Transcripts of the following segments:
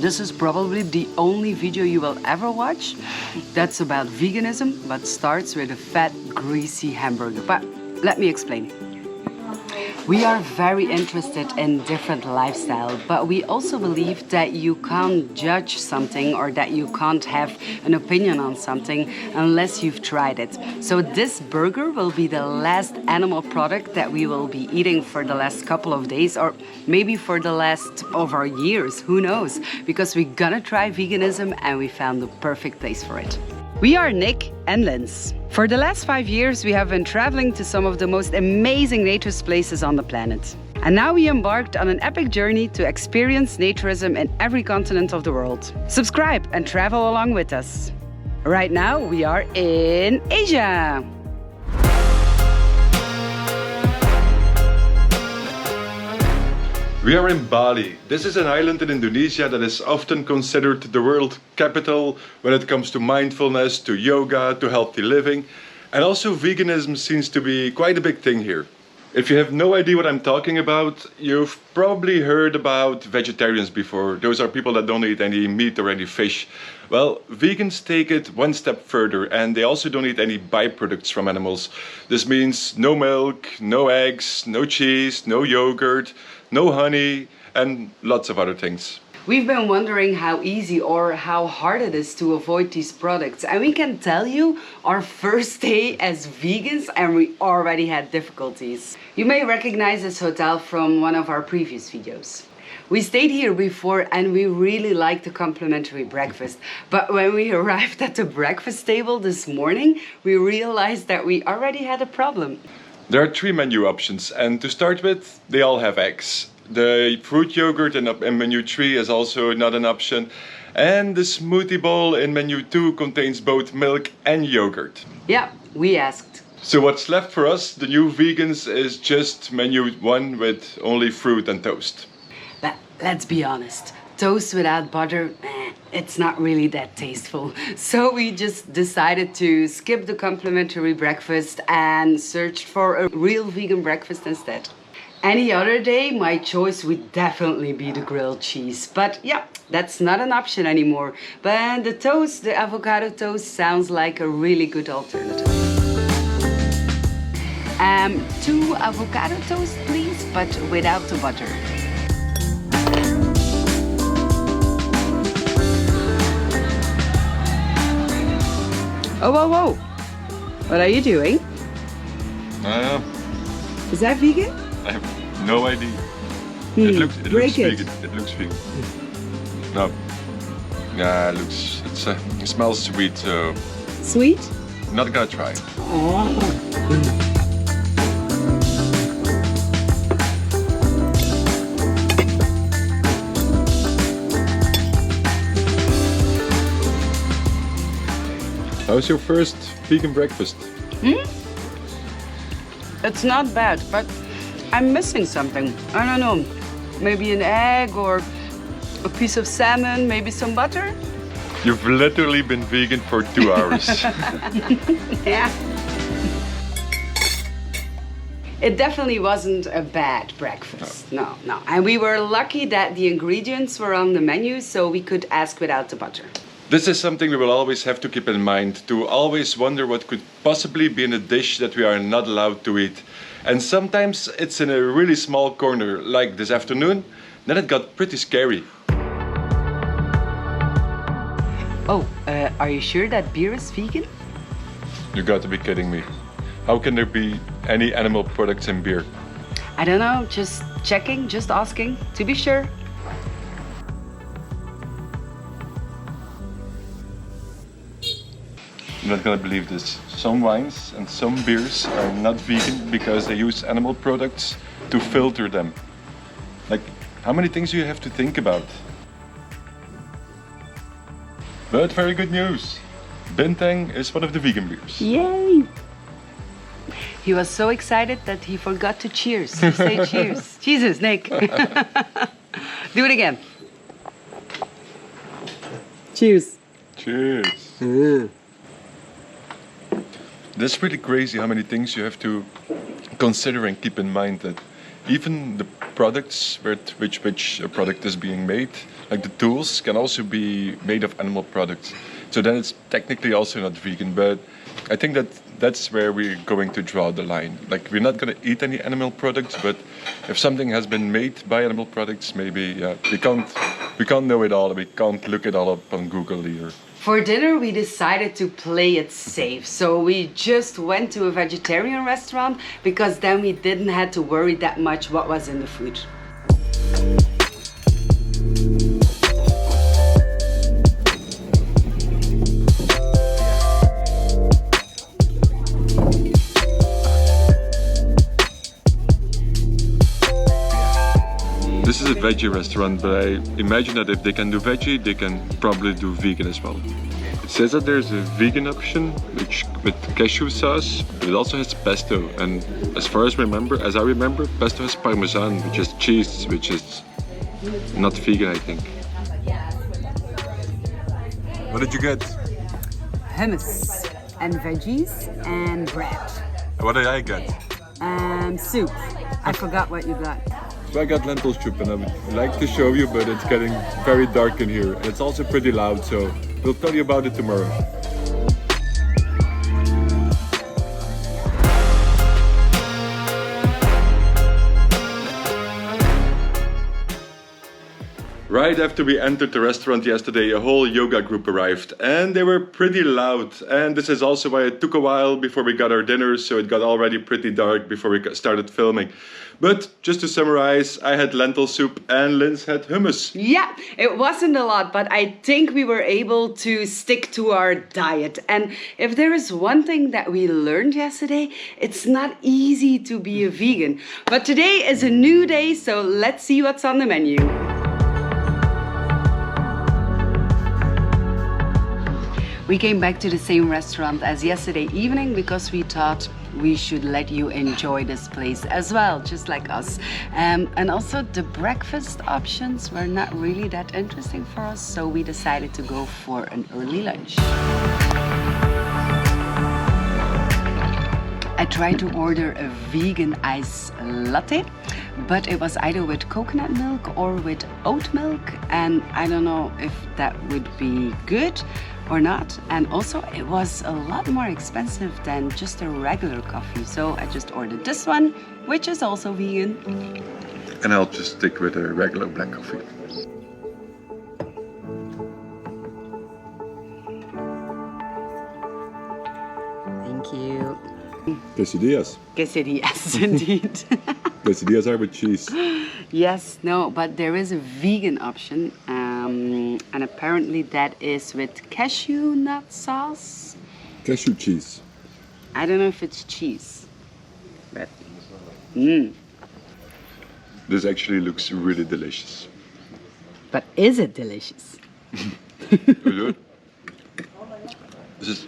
this is probably the only video you will ever watch that's about veganism, but starts with a fat, greasy hamburger. But let me explain. We are very interested in different lifestyle, but we also believe that you can't judge something or that you can't have an opinion on something unless you've tried it. So this burger will be the last animal product that we will be eating for the last couple of days, or maybe for the last of our years, who knows? Because we're gonna try veganism and we found the perfect place for it. We are Nick and Linz. For the last 5 years, we have been traveling to some of the most amazing naturist places on the planet. And now we embarked on an epic journey to experience naturism in every continent of the world. Subscribe and travel along with us. Right now, we are in Asia. We are in Bali. This is an island in Indonesia that is often considered the world capital when it comes to mindfulness, to yoga, to healthy living. And also veganism seems to be quite a big thing here. If you have no idea what I'm talking about, you've probably heard about vegetarians before. Those are people that don't eat any meat or any fish. Well, vegans take it one step further, and they also don't eat any byproducts from animals. This means no milk, no eggs, no cheese, no yogurt, no honey, and lots of other things. We've been wondering how easy or how hard it is to avoid these products, and we can tell you our first day as vegans and we already had difficulties. You may recognize this hotel from one of our previous videos. We stayed here before and we really liked the complimentary breakfast, but when we arrived at the breakfast table this morning, we realized that we already had a problem. There are 3 menu options, and to start with, they all have eggs. The fruit yogurt in menu 3 is also not an option, and the smoothie bowl in menu 2 contains both milk and yogurt. Yeah, we asked. So what's left for us, the new vegans, is just menu 1 with only fruit and toast. But let's be honest, toast without butter, it's not really that tasteful. So we just decided to skip the complimentary breakfast and searched for a real vegan breakfast instead. Any other day, my choice would definitely be the grilled cheese. But yeah, that's not an option anymore. But the toast, the avocado toast, sounds like a really good alternative. 2 avocado toast, please, but without the butter. Oh, whoa, whoa. What are you doing? Is that vegan? I have no idea. It looks vegan. It looks vegan. No. Yeah, it smells sweet, so... Sweet? Not gonna try. Oh. How's your first vegan breakfast? It's not bad, but I'm missing something. I don't know. Maybe an egg or a piece of salmon, maybe some butter? You've literally been vegan for 2 hours. Yeah. It definitely wasn't a bad breakfast. No. And we were lucky that the ingredients were on the menu, so we could ask without the butter. This is something we will always have to keep in mind, to always wonder what could possibly be in a dish that we are not allowed to eat. And sometimes it's in a really small corner, like this afternoon. Then it got pretty scary. Oh, are you sure that beer is vegan? You got to be kidding me. How can there be any animal products in beer? I don't know, just checking, just asking, to be sure. I'm not gonna believe this. Some wines and some beers are not vegan because they use animal products to filter them. Like, how many things do you have to think about? But very good news. Bintang is one of the vegan beers. Yay! He was so excited that he forgot to cheers. To say cheers. Jesus, Nick. Do it again. Cheers. Cheers. That's really crazy how many things you have to consider and keep in mind. That even the products with which a product is being made, like the tools, can also be made of animal products. So then it's technically also not vegan, but I think that's where we're going to draw the line. Like, we're not going to eat any animal products, but if something has been made by animal products, maybe we can't know it all. We can't look it all up on Google either. For dinner, we decided to play it safe. So we just went to a vegetarian restaurant because then we didn't have to worry that much what was in the food. This is a veggie restaurant, but I imagine that if they can do veggie, they can probably do vegan as well. It says that there's a vegan option with cashew sauce, but it also has pesto. And as far as I remember, pesto has parmesan, which is cheese, which is not vegan, I think. What did you get? Hummus and veggies and bread. What did I get? Soup. I forgot what you got. So I got lentil soup, and I would like to show you, but it's getting very dark in here. And it's also pretty loud, so we'll tell you about it tomorrow. Right after we entered the restaurant yesterday, a whole yoga group arrived, and they were pretty loud. And this is also why it took a while before we got our dinner, so it got already pretty dark before we started filming. But just to summarize, I had lentil soup and Linz had hummus. Yeah, it wasn't a lot, but I think we were able to stick to our diet. And if there is one thing that we learned yesterday, it's not easy to be a vegan. But today is a new day, so let's see what's on the menu. We came back to the same restaurant as yesterday evening because we thought we should let you enjoy this place as well, just like us. And also the breakfast options were not really that interesting for us, so we decided to go for an early lunch. I tried to order a vegan ice latte, but it was either with coconut milk or with oat milk, and I don't know if that would be good or not. And also it was a lot more expensive than just a regular coffee, so I just ordered this one, which is also vegan. And I'll just stick with a regular black coffee. Thank you. Quesadillas. Quesadillas, indeed. Quesadillas are with cheese. Yes, no, but there is a vegan option, and apparently that is with cashew nut sauce. Cashew cheese. I don't know if it's cheese, but This actually looks really delicious. But is it delicious? This is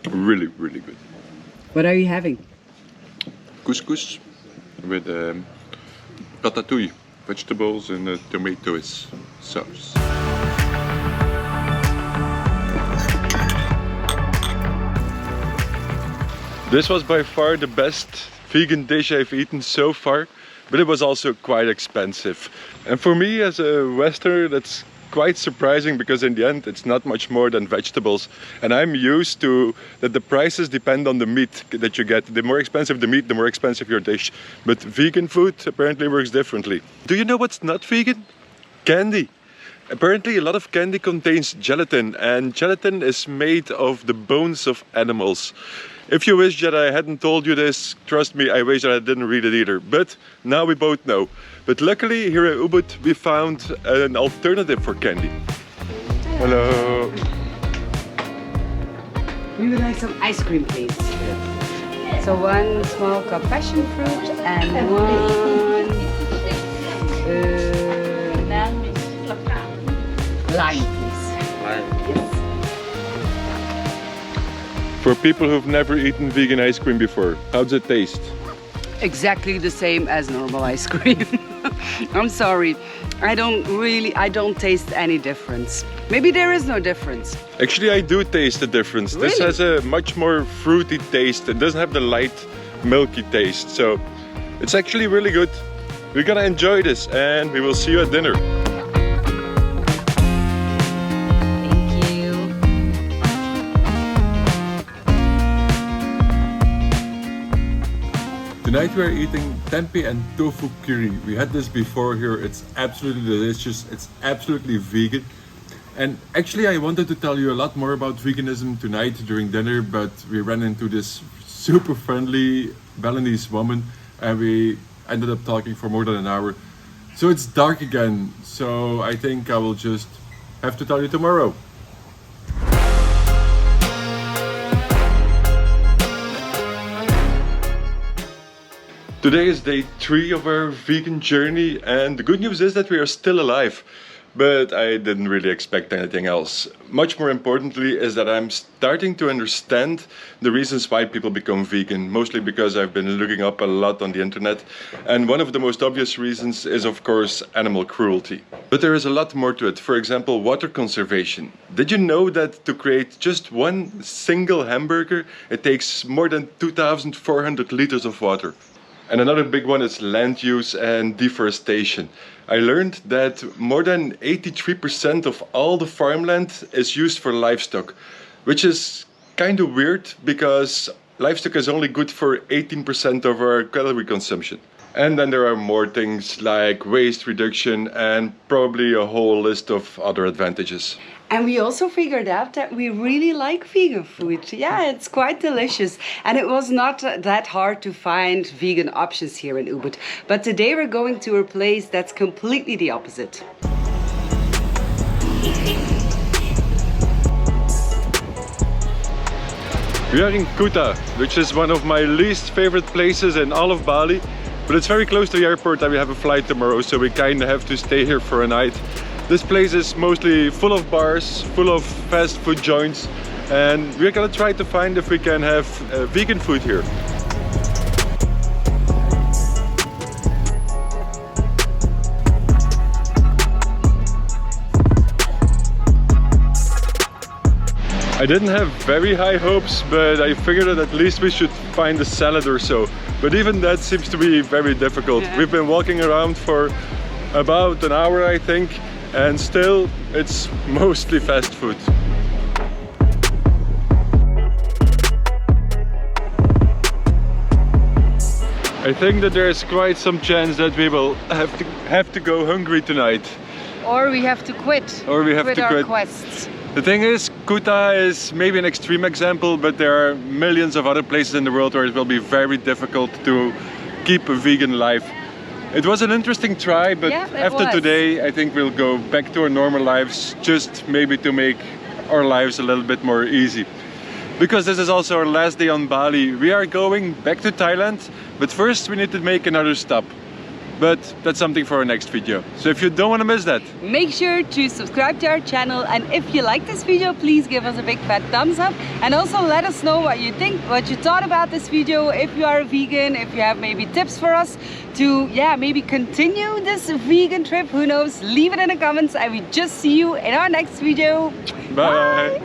really, really good. What are you having? Couscous with ratatouille, vegetables and tomato sauce. This was by far the best vegan dish I've eaten so far, but it was also quite expensive. And for me as a Westerner, that's quite surprising because in the end it's not much more than vegetables, and I'm used to that the prices depend on the meat that you get. The more expensive the meat, the more expensive your dish. But vegan food apparently works differently. Do you know what's not vegan? Candy. Apparently a lot of candy contains gelatin, and gelatin is made of the bones of animals. If you wish that I hadn't told you this, trust me, I wish that I didn't read it either. But now we both know. But luckily here at Ubud we found an alternative for candy. Hello. We would like some ice cream, please. So one small cup passion fruit and one lime, please. Yes. For people who've never eaten vegan ice cream before, how does it taste? Exactly the same as normal ice cream. I'm sorry, I don't taste any difference. Maybe there is no difference. Actually, I do taste the difference. Really? This has a much more fruity taste. It doesn't have the light, milky taste. So it's actually really good. We're gonna enjoy this and we will see you at dinner. Thank you. Tonight we are eating tempeh and tofu curry. We had this before here. It's absolutely delicious. It's absolutely vegan. And actually I wanted to tell you a lot more about veganism tonight during dinner, but we ran into this super friendly Balinese woman and we ended up talking for more than an hour. So it's dark again, so I think I will just have to tell you tomorrow. Today is day 3 of our vegan journey, and the good news is that we are still alive. But I didn't really expect anything else. Much more importantly is that I'm starting to understand the reasons why people become vegan, mostly because I've been looking up a lot on the internet. And one of the most obvious reasons is, of course, animal cruelty. But there is a lot more to it. For example, water conservation. Did you know that to create just one single hamburger, it takes more than 2,400 liters of water? And another big one is land use and deforestation. I learned that more than 83% of all the farmland is used for livestock, which is kind of weird because livestock is only good for 18% of our calorie consumption. And then there are more things like waste reduction and probably a whole list of other advantages. And we also figured out that we really like vegan food. Yeah, it's quite delicious. And it was not that hard to find vegan options here in Ubud. But today we're going to a place that's completely the opposite. We are in Kuta, which is one of my least favorite places in all of Bali. But it's very close to the airport and we have a flight tomorrow, so we kind of have to stay here for a night. This place is mostly full of bars, full of fast food joints, and we're gonna try to find if we can have vegan food here. I didn't have very high hopes, but I figured that at least we should find a salad or so. But even that seems to be very difficult. Yeah. We've been walking around for about an hour, I think, and still it's mostly fast food. I think that there is quite some chance that we will have to go hungry tonight. Or we have to quit. Or we have to our quit. quests. The thing is, Kuta is maybe an extreme example, but there are millions of other places in the world where it will be very difficult to keep a vegan life. It was an interesting try, but Yeah, it after was. today I think we'll go back to our normal lives, just maybe to make our lives a little bit more easy. Because this is also our last day on Bali. We are going back to Thailand, but first we need to make another stop. But that's something for our next video. So if you don't want to miss that, Make sure to subscribe to our channel, and if you like this video, please give us a big fat thumbs up, and also let us know what you think, what you thought about this video, if you are a vegan, if you have maybe tips for us to maybe continue this vegan trip, who knows, leave it in the comments, and we just see you in our next video. bye.